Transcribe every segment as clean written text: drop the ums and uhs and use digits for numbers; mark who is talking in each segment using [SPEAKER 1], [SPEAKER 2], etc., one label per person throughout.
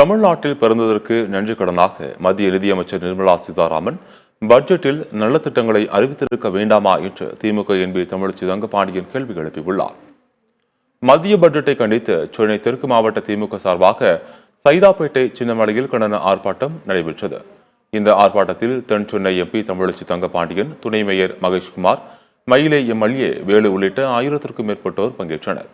[SPEAKER 1] தமிழ்நாட்டில் பிறந்ததற்கு நன்றி கடனாக மத்திய நிதியமைச்சர் நிர்மலா சீதாராமன் பட்ஜெட்டில் நல்ல திட்டங்களை அறிவித்திருக்க வேண்டாமா என்று திமுக எம்பி தமிழச்சி தங்கபாண்டியன் கேள்வி எழுப்பியுள்ளார். மத்திய பட்ஜெட்டை கண்டித்து சென்னை தெற்கு மாவட்ட திமுக சார்பாக சைதாப்பேட்டை சின்னமலையில் கண்டன ஆர்ப்பாட்டம் நடைபெற்றது. இந்த ஆர்ப்பாட்டத்தில் தென் சென்னை எம்பி தமிழச்சி தங்கபாண்டியன், துணை மேயர் மகேஷ்குமார், மயிலை எம்எல்ஏ வேலு உள்ளிட்ட 1000க்கும் மேற்பட்டோர் பங்கேற்றனர்.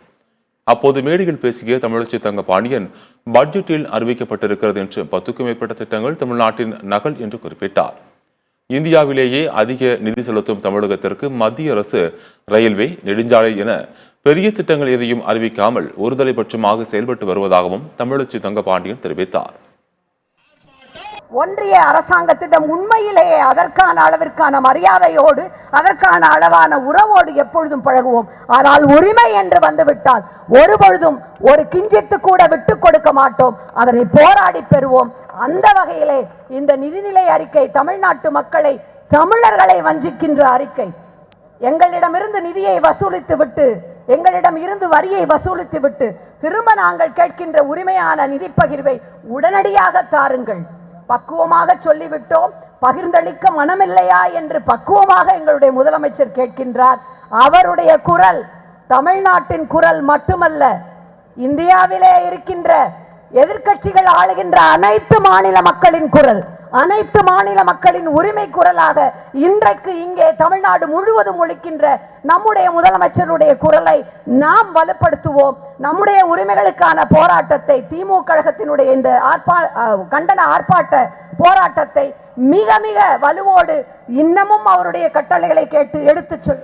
[SPEAKER 1] அப்போது மேடையில் பேசிய தமிழச்சி தங்கபாண்டியன், பட்ஜெட்டில் அறிவிக்கப்பட்டிருக்கிறது என்று 10க்கும் மேற்பட்ட திட்டங்கள் தமிழ்நாட்டின் நகல் என்று குறிப்பிட்டார். இந்தியாவிலேயே அதிக நிதி செலுத்தும் தமிழகத்திற்கு மத்திய அரசு ரயில்வே, நெடுஞ்சாலை என பெரிய திட்டங்கள் எதையும் அறிவிக்காமல் ஒருதலைபட்சமாக செயல்பட்டு வருவதாகவும் தமிழச்சி தங்கபாண்டியன் தெரிவித்தார்.
[SPEAKER 2] ஒன்றிய அரசாங்கத்திடம் உண்மையிலேயே அதற்கான அளவிற்கான மரியாதையோடு அதற்கான அளவான உறவோடு எப்பொழுதும் பழகுவோம். ஆனால் உரிமை என்று வந்துவிட்டால் ஒருபொழுதும் ஒரு கிஞ்சித்து கூட விட்டுக் கொடுக்க மாட்டோம். அதனை போராடி பெறுவோம். அந்த வகையிலே இந்த நிதிநிலை அறிக்கை தமிழ்நாட்டு மக்களை, தமிழர்களை வஞ்சிக்கின்ற அறிக்கை. எங்களிடமிருந்து நிதியை வசூலித்து விட்டு, எங்களிடம் இருந்து வரியை வசூலித்து விட்டு திரும்ப நாங்கள் கேட்கின்ற உரிமையான நிதி பகிர்வை உடனடியாக தாருங்கள். பக்குவமாக சொல்லிவிட்டோம். பகிர்ந்தளிக்க மனமில்லையா என்று பக்குவமாக எங்களுடைய முதலமைச்சர் கேட்கின்றார். அவருடைய குரல் தமிழ்நாட்டின் குரல் மட்டுமல்ல, இந்தியாவிலே இருக்கின்ற எதிர்க்கட்சிகள் ஆளுகின்ற அனைத்து மாநில மக்களின் குரல், அனைத்து மாநில மக்களின் உரிமை குரலாக இன்றைக்கு இங்கே தமிழ்நாடு முழுவதும் ஒலிக்கின்ற நம்முடைய முதலமைச்சருடைய குரலை நாம் வலுப்படுத்துவோம். நம்முடைய உரிமைகளுக்கான போராட்டத்தை, திமுக கழகத்தினுடைய இந்த கண்டன ஆர்ப்பாட்ட போராட்டத்தை மிக மிக வலுவோடு இன்னமும் அவருடைய கட்டளைகளை கேட்டு எடுத்துச் சொல்